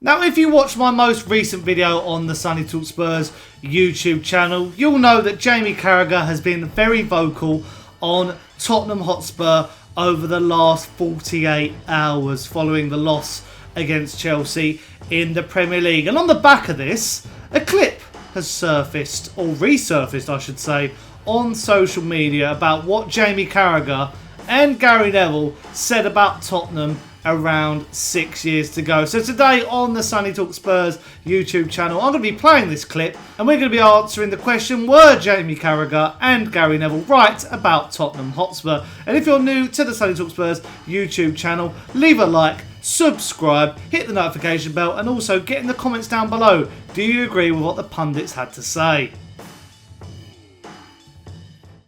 Now, if you watched my most recent video on the Sonny Talk Spurs YouTube channel, you'll know that Jamie Carragher has been very vocal on Tottenham Hotspur over the last 48 hours following the loss against Chelsea in the Premier League. And on the back of this, a clip has surfaced, or resurfaced I should say, on social media about what Jamie Carragher and Gary Neville said about Tottenham around 6 years to go. So today on the Sonny Talk Spurs YouTube channel, I'm going to be playing this clip and we're going to be answering the question, were Jamie Carragher and Gary Neville right about Tottenham Hotspur? And if you're new to the Sonny Talk Spurs YouTube channel, leave a like, subscribe, hit the notification bell, and also get in the comments down below. Do you agree with what the pundits had to say?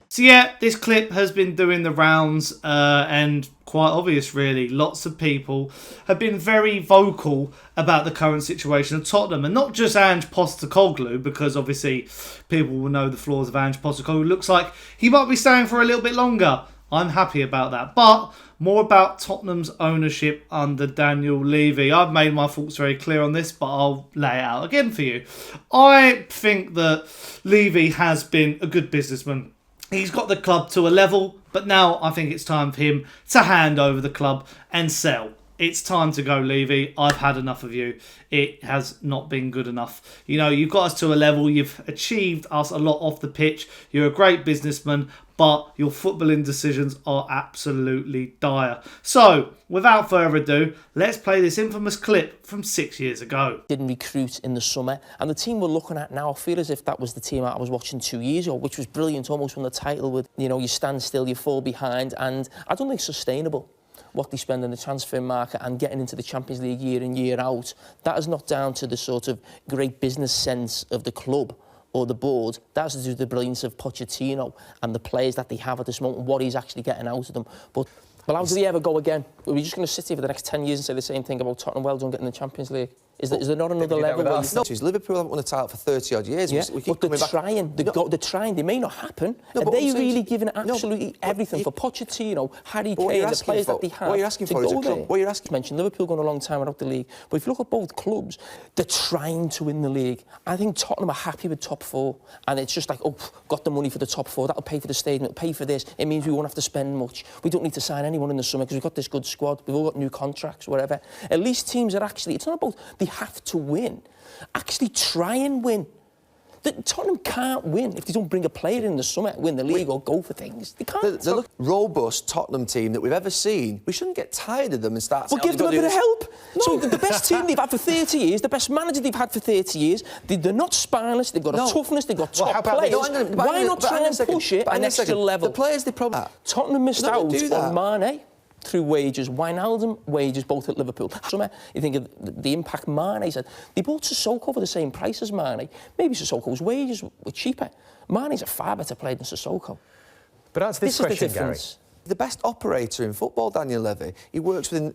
So yeah, this clip has been doing the rounds and quite obvious really. Lots of people have been very vocal about the current situation of Tottenham, and not just Ange Postecoglou, because obviously people will know the flaws of Ange Postecoglou. Looks like he might be staying for a little bit longer. I'm happy about that. But more about Tottenham's ownership under Daniel Levy. I've made my thoughts very clear on this, but I'll lay it out again for you. I think that Levy has been a good businessman. He's got the club to a level, but now I think it's time for him to hand over the club and sell. It's time to go, Levy. I've had enough of you. It has not been good enough. You know, you've got us to a level. You've achieved us a lot off the pitch. You're a great businessman, but your footballing decisions are absolutely dire. So, without further ado, let's play this infamous clip from 6 years ago. Didn't recruit in the summer, and the team we're looking at now, I feel as if that was the team I was watching 2 years ago, which was brilliant, almost won the title with, you know, you stand still, you fall behind, and I don't think it's sustainable what they spend in the transfer market and getting into the Champions League year in, year out. That is not down to the sort of great business sense of the club or the board. That's to do with the brilliance of Pochettino and the players that they have at this moment, what he's actually getting out of them. But well, how do they ever go again? Are we just going to sit here for the next 10 years and say the same thing about Tottenham? Well done getting the Champions League. Is there not another level? No, Liverpool haven't won a title for 30 odd years. Yeah, we keep but they're trying. They're trying. They may not happen. No, are they really giving absolutely everything for Pochettino, Harry Kane, the players that they have? What are you asking for? What are you asking? You mentioned Liverpool going a long time without the league, but if you look at both clubs, they're trying to win the league. I think Tottenham are happy with top four, and it's just like, oh, got the money for the top four. That'll pay for the stadium. It'll pay for this. It means we won't have to spend much. We don't need to sign anyone in the summer because we've got this good squad. We've all got new contracts, whatever. At least teams are actually. It's not about they have to win. Actually try and win. Tottenham can't win if they don't bring a player in the summer, win the league or go for things. They can't. The robust Tottenham team that we've ever seen, we shouldn't get tired of them and start... Well, give them a bit of help. No. So the best team they've had for 30 years, the best manager they've had for 30 years, they're not spineless, they've got a toughness, they've got top players. Why not try and push it an extra level? The players they probably... Tottenham missed out on Mane through wages, Wijnaldum wages, both at Liverpool. You think of the impact Mane said. They bought Sissoko for the same price as Mane. Maybe Sissoko's wages were cheaper. Mane's a far better player than Sissoko. But that's this question, is the Gary. The best operator in football, Daniel Levy. He works within...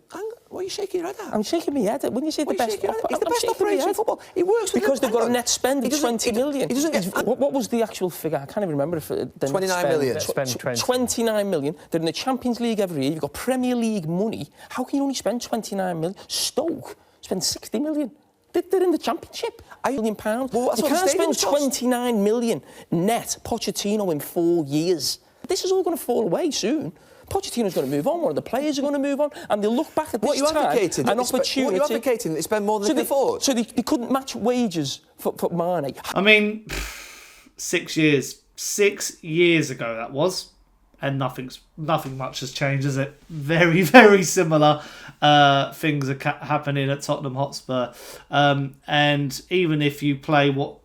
What are you shaking your head at? I'm shaking my head. When you say the best... He's the best operator in football. He works with... Because they've got a net spend of 20 million. He doesn't get... What was the actual figure? I can't even remember if... 29 million. 29 million. They're in the Champions League every year. You've got Premier League money. How can you only spend 29 million? Stoke spend 60 million. They're in the Championship. £1 million. Well, you can't spend 29 million net Pochettino in 4 years. This is all going to fall away soon. Pochettino's going to move on, one of the players are going to move on, and they'll look back at this time, an opportunity... What are you advocating? They spend more than they afford? So they couldn't match wages for Mane. I mean, 6 years. 6 years ago that was, and nothing much has changed, has it? Very, very similar things are happening at Tottenham Hotspur. And even if you play what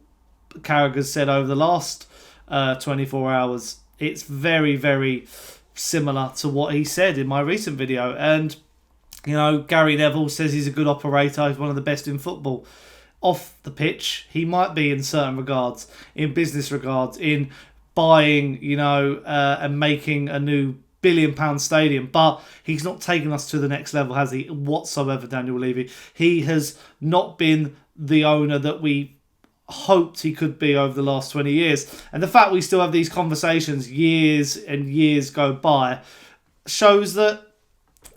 Carragher said over the last 24 hours, it's very, very similar to what he said in my recent video. And, you know, Gary Neville says he's a good operator. He's one of the best in football. Off the pitch, he might be in certain regards, in business regards, in buying, you know, and making a new £1 billion stadium, but he's not taken us to the next level, has he, whatsoever, Daniel Levy? He has not been the owner that we hoped he could be over the last 20 years. And the fact we still have these conversations years and years go by shows that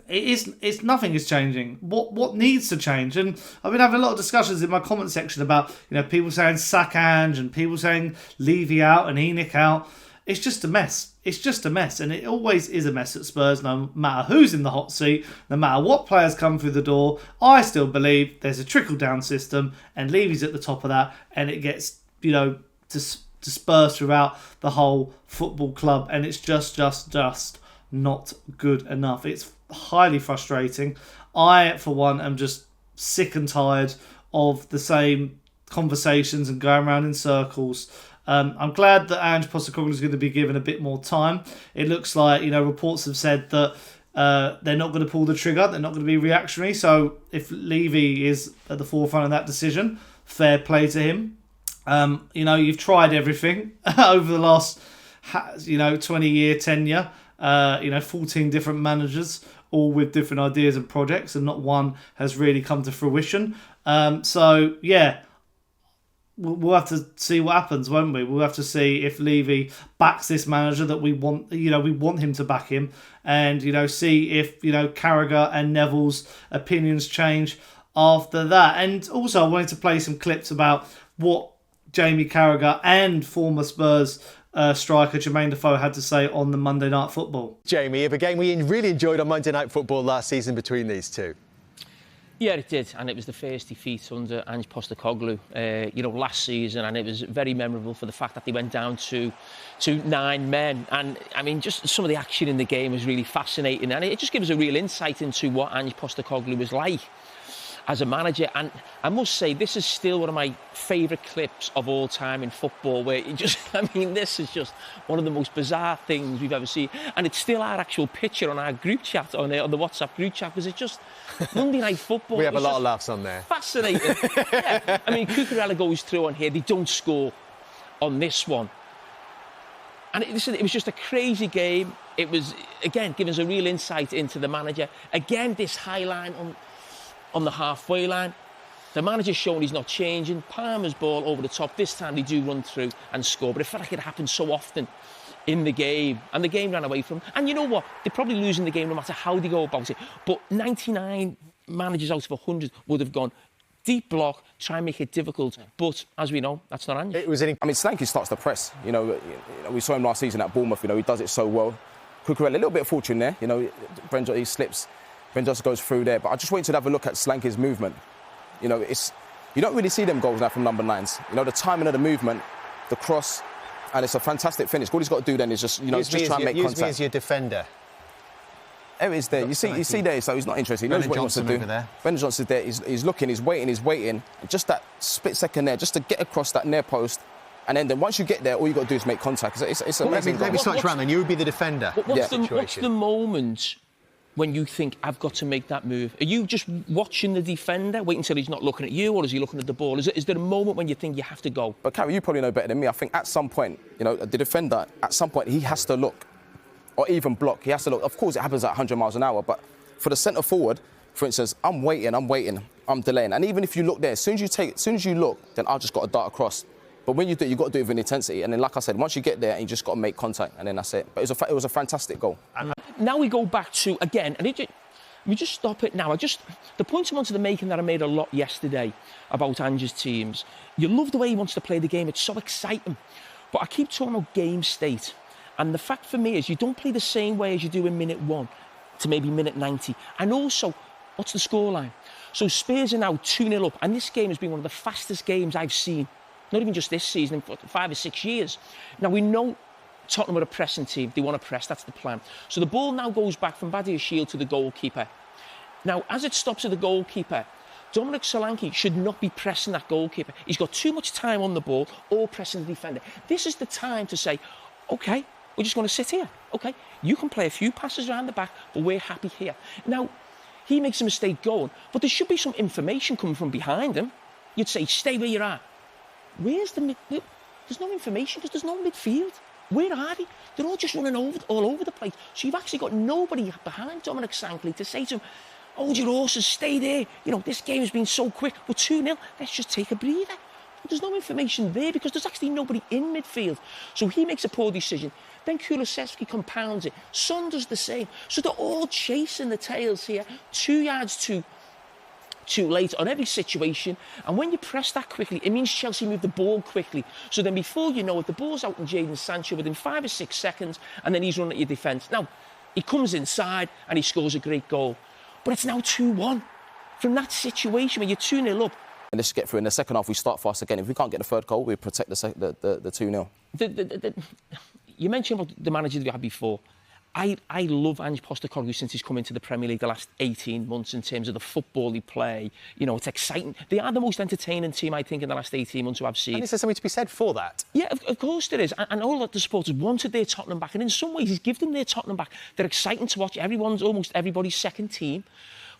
It's nothing is changing. What needs to change? And I've been having a lot of discussions in my comment section about, people saying sack Ange and people saying Levy out and Enoch out. It's just a mess. It's just a mess, and it always is a mess at Spurs. No matter who's in the hot seat, no matter what players come through the door, I still believe there's a trickle down system, and Levy's at the top of that, and it gets dispersed throughout the whole football club, and it's just not good enough. It's highly frustrating. I, for one, am just sick and tired of the same conversations and going around in circles. I'm glad that Ange Postecoglou is going to be given a bit more time. It looks like, reports have said that they're not going to pull the trigger. They're not going to be reactionary. So if Levy is at the forefront of that decision, fair play to him. You've tried everything over the last, 20-year tenure. 14 different managers, all with different ideas and projects, and not one has really come to fruition. We'll have to see what happens, won't we? We'll have to see if Levy backs this manager that we want. We want him to back him, and see if Carragher and Neville's opinions change after that. And also, I wanted to play some clips about what Jamie Carragher and former Spurs striker Jermain Defoe had to say on the Monday Night Football. Jamie, of a game we really enjoyed on Monday Night Football last season between these two. Yeah, it did, and it was the first defeat under Ange Postecoglou, last season, and it was very memorable for the fact that they went down to 9 men. And I mean, just some of the action in the game was really fascinating, and it just gives us a real insight into what Ange Postecoglou was like as a manager. And I must say, this is still one of my favourite clips of all time in football, where this is just one of the most bizarre things we've ever seen. And it's still our actual picture on our group chat, on the WhatsApp group chat, because it's just Monday Night Football. We have a lot of laughs on there. Fascinating. Yeah. I mean, Cucurella goes through on here. They don't score on this one. And it was just a crazy game. It was, again, giving us a real insight into the manager. Again, this high line on the halfway line. The manager's shown he's not changing. Palmer's ball over the top. This time they do run through and score. But it felt like it happened so often in the game. And the game ran away from them. And you know what? They're probably losing the game no matter how they go about it. But 99 managers out of 100 would have gone deep block, try and make it difficult. But as we know, that's not Ange. Solanke starts the press. We saw him last season at Bournemouth. He does it so well. Cucurella, a little bit of fortune there. Brenda, he slips. Ben just goes through there. But I just want you to have a look at Solanke's movement. You don't really see them goals now from number 9s. The timing of the movement, the cross, and it's a fantastic finish. All he's got to do then is just, just try and make contact. Use me as your defender. There it is there. You see there, so he's not interested. He knows what he wants to do. Ben Johnson's there. He's looking, he's waiting. And just that split second there, just to get across that near post. And then once you get there, all you got to do is make contact. It's amazing. Let me switch around then. You would be the defender. What's the moment when you think, I've got to make that move? Are you just watching the defender, waiting until he's not looking at you, or is he looking at the ball? Is there a moment when you think you have to go? But, Carrie, you probably know better than me. I think at some point, the defender, at some point, he has to look, or even block. He has to look. Of course, it happens at 100 miles an hour, but for the centre forward, for instance, I'm waiting, I'm delaying. And even if you look there, as soon as you look, then I've just got to dart across. But when you do, you've got to do it with an intensity. And then, like I said, once you get there, you just got to make contact, and then that's it. But it was a fantastic goal. Now we go back to, again, and we just stop it now. The points I wanted to make, and that I made a lot yesterday about Ange's teams. You love the way he wants to play the game. It's so exciting. But I keep talking about game state. And the fact for me is you don't play the same way as you do in minute 1 to maybe minute 90. And also, what's the scoreline? So Spurs are now 2-0 up. And this game has been one of the fastest games I've seen. Not even just this season, in 5 or 6 years. Now, we know Tottenham are a pressing team. They want to press. That's the plan. So the ball now goes back from Badiashile to the goalkeeper. Now, as it stops at the goalkeeper, Dominic Solanke should not be pressing that goalkeeper. He's got too much time on the ball or pressing the defender. This is the time to say, OK, we're just going to sit here. OK, you can play a few passes around the back, but we're happy here. Now, he makes a mistake going, but there should be some information coming from behind him. You'd say, stay where you are. Where's the mid? There's no information because there's no midfield. Where are they? They're all just running all over the place. So you've actually got nobody behind Dominic Solanke to say to him, hold your horses, stay there. This game has been so quick. We're 2-0. Let's just take a breather. There's no information there because there's actually nobody in midfield. So he makes a poor decision. Then Kulusevski compounds it. Son does the same. So they're all chasing the tails here. 2 yards too late on every situation. And when you press that quickly, it means Chelsea move the ball quickly. So then before you know it, the ball's out in Jadon Sancho within 5 or 6 seconds, and then he's running at your defence. Now, he comes inside and he scores a great goal. But it's now 2-1. From that situation where you're 2-0 up. And let's get through. In the second half, we start fast again. If we can't get the third goal, we protect the 2-0. You mentioned about the manager that we had before. I love Ange Postecoglou since he's come into the Premier League the last 18 months in terms of the football they play. You know, it's exciting. They are the most entertaining team, I think, in the last 18 months who I've seen. And is there something to be said for that? Yeah, of course there is. And all of the supporters wanted their Tottenham back. And in some ways, he's given them their Tottenham back. They're exciting to watch. Almost everybody's second team.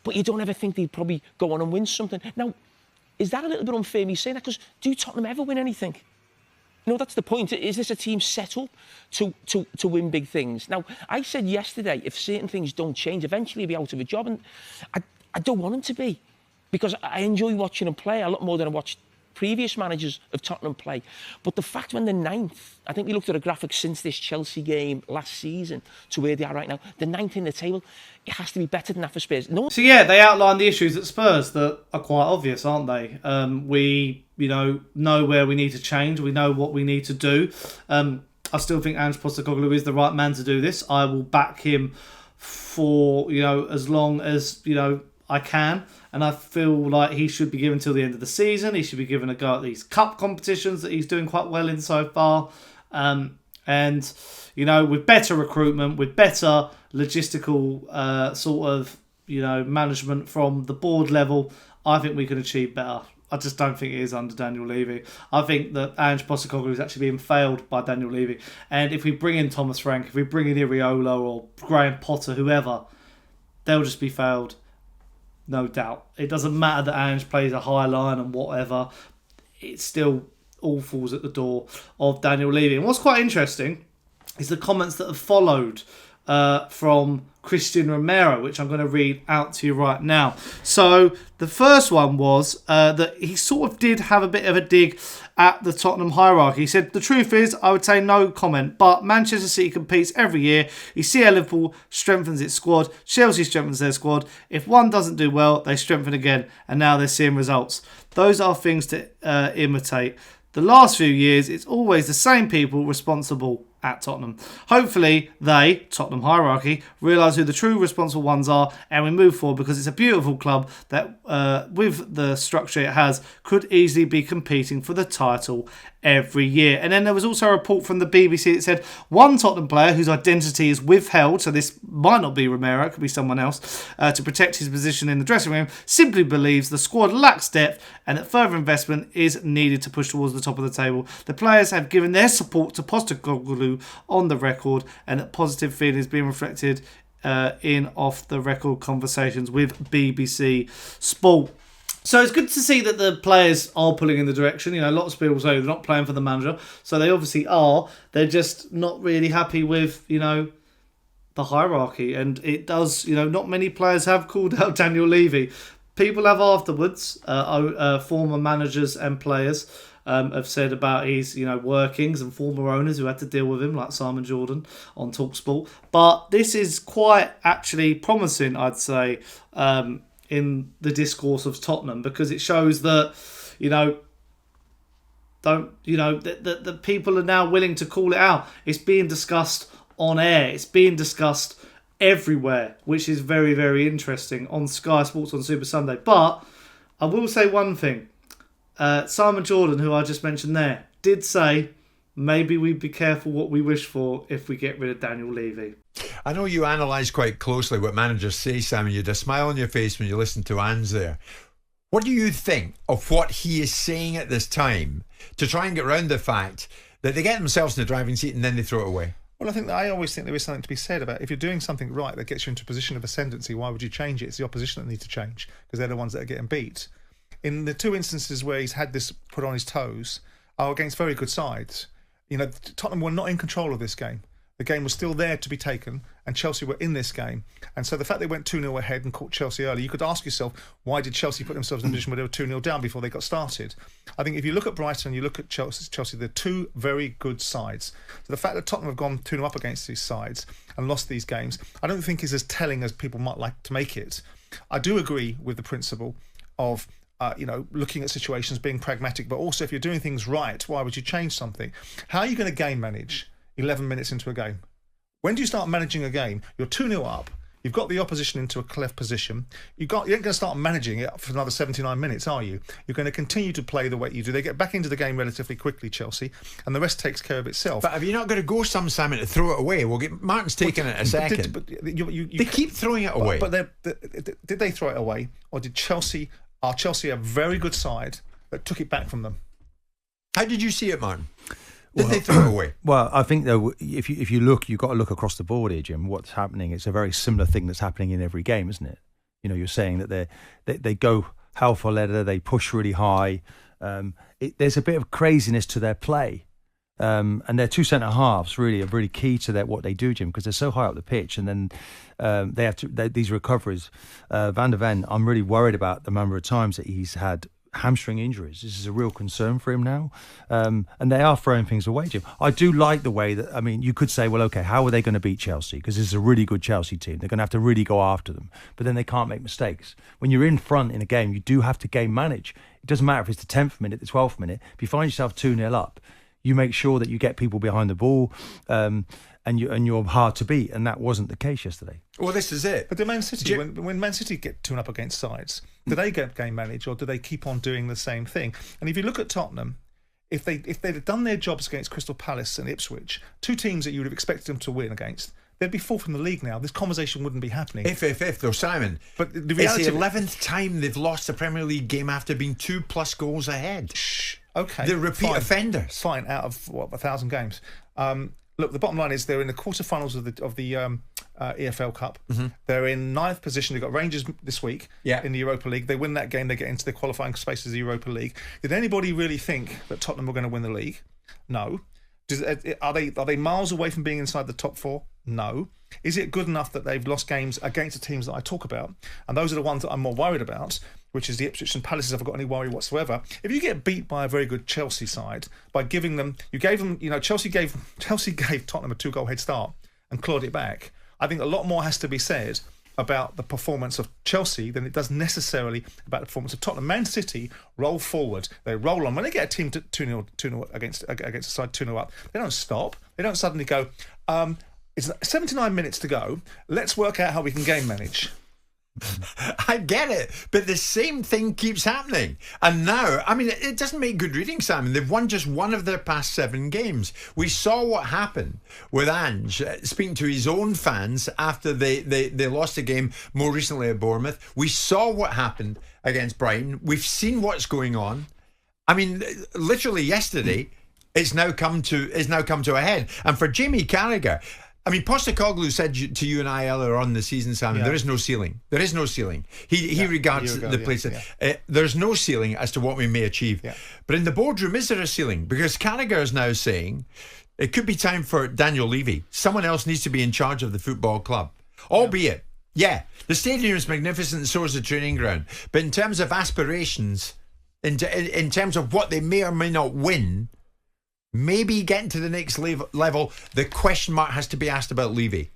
But you don't ever think they'd probably go on and win something. Now, is that a little bit unfair me saying that? Because do Tottenham ever win anything? You know, that's the point. Is this a team set up to win big things? Now, I said yesterday, if certain things don't change, eventually he'll be out of a job. And I don't want him to be. Because I enjoy watching him play a lot more than I watched previous managers of Tottenham play. But the fact when they're 9th, I think we looked at a graphic since this Chelsea game last season to where they are right now, the 9th in the table, it has to be better than that for Spurs. No. So yeah, they outlined the issues at Spurs that are quite obvious, aren't they? We, know where we need to change. We know what we need to do. I still think Ange Postecoglou is the right man to do this. I will back him for, as long as, I can. And I feel like he should be given till the end of the season. He should be given a go at these cup competitions that he's doing quite well in so far. And, with better recruitment, with better logistical management from the board level, I think we can achieve better. I just don't think it is under Daniel Levy. I think that Ange Postecoglou is actually being failed by Daniel Levy. And if we bring in Thomas Frank, if we bring in Iraola or Graham Potter, whoever, they'll just be failed. No doubt. It doesn't matter that Ange plays a high line and whatever. It still all falls at the door of Daniel Levy. And what's quite interesting is the comments that have followed from Cristian Romero, which I'm going to read out to you right now. So the first one was that he sort of did have a bit of a dig at the Tottenham hierarchy. He said, the truth is, I would say no comment, but Manchester City competes every year. You see how Liverpool strengthens its squad, Chelsea strengthens their squad. If one doesn't do well, they strengthen again, and now they're seeing results. Those are things to imitate. The last few years, it's always the same people responsible at Tottenham. Hopefully they, Tottenham hierarchy, realise who the true responsible ones are and we move forward, because it's a beautiful club that, with the structure it has, could easily be competing for the title every year. And then there was also a report from the BBC that said one Tottenham player whose identity is withheld, so this might not be Romero, it could be someone else, to protect his position in the dressing room, simply believes the squad lacks depth and that further investment is needed to push towards the top of the table. The players have given their support to Postecoglou on the record, and that positive feelings being reflected in off-the-record conversations with BBC Sport. So it's good to see that the players are pulling in the direction. Lots of people say they're not playing for the manager, so they obviously are. They're just not really happy with, the hierarchy. And it does, not many players have called out Daniel Levy. People have afterwards, former managers and players have said about his, workings, and former owners who had to deal with him, like Simon Jordan on TalkSport. But this is quite actually promising, I'd say, in the discourse of Tottenham, because it shows that, that people are now willing to call it out. It's being discussed on air. It's being discussed everywhere, which is very, very interesting on Sky Sports on Super Sunday. But I will say one thing. Simon Jordan, who I just mentioned there, did say maybe we'd be careful what we wish for if we get rid of Daniel Levy. I know you analyse quite closely what managers say, Simon. You had a smile on your face when you listened to Ange there. What do you think of what he is saying at this time to try and get around the fact that they get themselves in the driving seat and then they throw it away? Well, I always think there is something to be said about if you're doing something right that gets you into a position of ascendancy, why would you change it? It's the opposition that need to change, because they're the ones that are getting beat. In the two instances where he's had this put on his toes are against very good sides. Tottenham were not in control of this game. The game was still there to be taken, and Chelsea were in this game. And so the fact they went 2-0 ahead and caught Chelsea early, you could ask yourself, why did Chelsea put themselves in a position where they were 2-0 down before they got started? I think if you look at Brighton and you look at Chelsea, they're two very good sides. So the fact that Tottenham have gone 2-0 up against these sides and lost these games, I don't think is as telling as people might like to make it. I do agree with the principle of looking at situations, being pragmatic, but also if you're doing things right, why would you change something? How are you going to game manage 11 minutes into a game? When do you start managing a game? You're 2-0 up. You've got the opposition into a cleft position. You ain't going to start managing it for another 79 minutes, are you? You're going to continue to play the way you do. They get back into the game relatively quickly, Chelsea, and the rest takes care of itself. But have you not got to go some, Simon, to throw it away? We'll get Martin's taking it a second. They keep throwing it away. But did they throw it away, or did Chelsea? Are Chelsea a very good side that took it back from them? How did you see it, Martin? Did they throw it away? Well, I think though, if you look, you've got to look across the board here, Jim. What's happening? It's a very similar thing that's happening in every game, isn't it? You're saying that they go hell for leather, they push really high. There's a bit of craziness to their play, and their two centre halves really are really key to what they do, Jim, because they're so high up the pitch, and then they have these recoveries. Van der Ven, I'm really worried about the number of times that he's had hamstring injuries. This is a real concern for him now, and they are throwing things away, Jim. I do like the way that, you could say, well, okay, how are they going to beat Chelsea? Because this is a really good Chelsea team. They're going to have to really go after them, but then they can't make mistakes. When you're in front in a game, you do have to game manage. It doesn't matter if it's the 10th minute, the 12th minute. If you find yourself 2-0 up, you make sure that you get people behind the ball, and you're hard to beat, and that wasn't the case yesterday. Well, this is it. But the Man City, when Man City get 2-0 up against sides, do they get game manage, or do they keep on doing the same thing? And if you look at Tottenham, if they'd have done their jobs against Crystal Palace and Ipswich, two teams that you would have expected them to win against, they'd be fourth in the league now. This conversation wouldn't be happening. If though, Simon. But the reality, it's the 11th time they've lost a Premier League game after being 2+ goals ahead. Shh. Okay. They're repeat offenders. Fine, out of 1,000 games. Look, the bottom line is they're in the quarterfinals of the EFL Cup. Mm-hmm. They're in 9th position. They've got Rangers this week in the Europa League. They win that game, they get into the qualifying spaces of the Europa League. Did anybody really think that Tottenham were going to win the league? No. Are they miles away from being inside the top 4? No. Is it good enough that they've lost games against the teams that I talk about? And those are the ones that I'm more worried about, which is the Ipswich and Palaces. I've got any worry whatsoever. If you get beat by a very good Chelsea side by giving them, Chelsea gave Tottenham a 2-goal head start and clawed it back. I think a lot more has to be said about the performance of Chelsea than it does necessarily about the performance of Tottenham. Man City roll forward, they roll on. When they get a team to 2-0 against a side 2-0 up, they don't stop. They don't suddenly go, it's 79 minutes to go, let's work out how we can game manage. I get it, but the same thing keeps happening. And now, it doesn't make good reading, Simon. They've won just one of their past 7 games. We saw what happened with Ange speaking to his own fans after they lost a game more recently at Bournemouth. We saw what happened against Brighton. We've seen what's going on. Literally yesterday, it's now come to a head. And for Jamie Carragher, Postecoglou said to you and I earlier on in the season, Simon, there is no ceiling. There is no ceiling. He regards the place. There's no ceiling as to what we may achieve. Yeah. But in the boardroom, is there a ceiling? Because Carragher is now saying it could be time for Daniel Levy. Someone else needs to be in charge of the football club. Albeit, the stadium is magnificent and so is the training ground. But in terms of aspirations, in terms of what they may or may not win, maybe getting to the next level, the question mark has to be asked about Levy.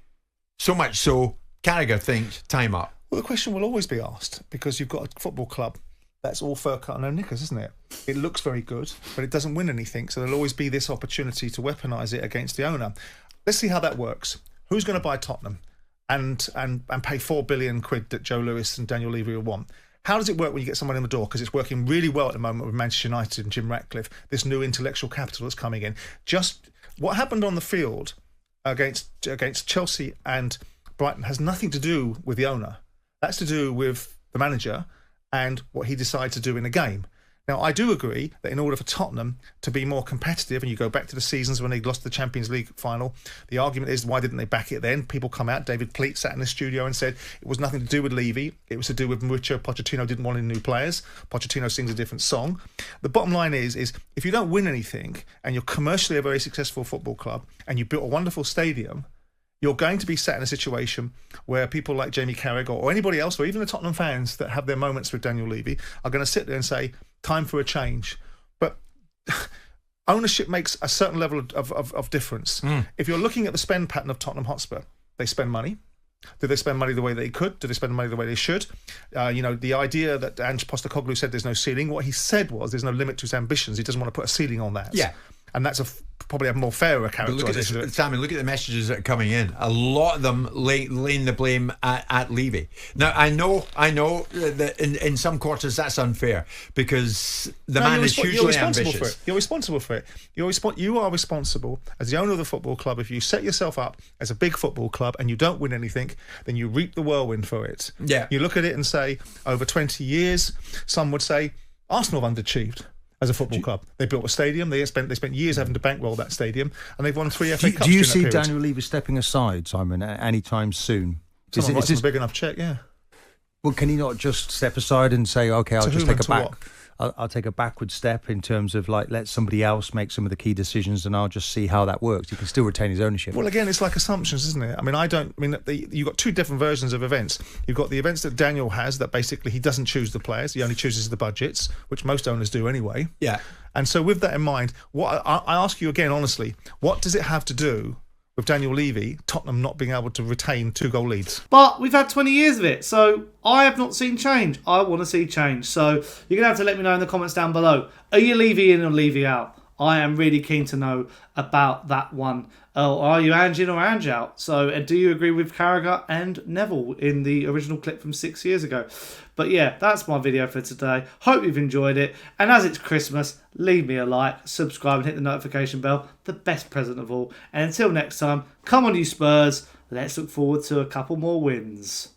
So much so, Carragher thinks, time up. Well, the question will always be asked because you've got a football club that's all fur cut and no knickers, isn't it? It looks very good, but it doesn't win anything. So there'll always be this opportunity to weaponise it against the owner. Let's see how that works. Who's going to buy Tottenham and pay £4 billion that Joe Lewis and Daniel Levy will want? How does it work when you get someone in the door? Because it's working really well at the moment with Manchester United and Jim Ratcliffe, this new intellectual capital that's coming in. Just what happened on the field against Chelsea and Brighton has nothing to do with the owner. That's to do with the manager and what he decides to do in a game. Now, I do agree that in order for Tottenham to be more competitive, and you go back to the seasons when they lost the Champions League final, the argument is, why didn't they back it then? People come out, David Pleat sat in the studio and said it was nothing to do with Levy, it was to do with Mauricio Pochettino didn't want any new players. Pochettino sings a different song. The bottom line is if you don't win anything, and you're commercially a very successful football club, and you built a wonderful stadium, you're going to be sat in a situation where people like Jamie Carragher or anybody else, or even the Tottenham fans that have their moments with Daniel Levy, are going to sit there and say, time for a change. But ownership makes a certain level of difference. If you're looking at the spend pattern of Tottenham Hotspur, they spend money. Do they spend money the way they could? Do they spend money the way they should? The idea that Ange Postecoglou said there's no ceiling, what he said was there's no limit to his ambitions. He doesn't want to put a ceiling on that. Yeah. And that's probably a more fairer characterisation. Sammy, look at the messages that are coming in. A lot of them laying the blame at Levy. Now, I know that in some quarters that's unfair because the man is hugely ambitious. You're responsible for it. You are responsible as the owner of the football club. If you set yourself up as a big football club and you don't win anything, then you reap the whirlwind for it. Yeah. You look at it and say, over 20 years, some would say Arsenal have underachieved. As a football club, they built a stadium. They spent years having to bankroll that stadium, and they've won 3 FA Cups. Do you see Daniel Levy stepping aside, Simon, anytime soon? Is this a big enough check? Yeah. Well, can he not just step aside and say, "Okay, I'll just take I'll take a backward step in terms of let somebody else make some of the key decisions, and I'll just see how that works." He can still retain his ownership. Well, again, it's like assumptions, isn't it? You've got two different versions of events. You've got the events that Daniel has, that basically he doesn't choose the players; he only chooses the budgets, which most owners do anyway. Yeah. And so, with that in mind, what I ask you again, honestly, what does it have to do with Daniel Levy, Tottenham not being able to retain 2-goal leads? But we've had 20 years of it, so I have not seen change. I want to see change. So you're going to have to let me know in the comments down below. Are you Levy in or Levy out? I am really keen to know about that one. Are you Ange in or Ange out? So do you agree with Carragher and Neville in the original clip from 6 years ago? But yeah, that's my video for today. Hope you've enjoyed it. And as it's Christmas, leave me a like, subscribe and hit the notification bell. The best present of all. And until next time, come on you Spurs. Let's look forward to a couple more wins.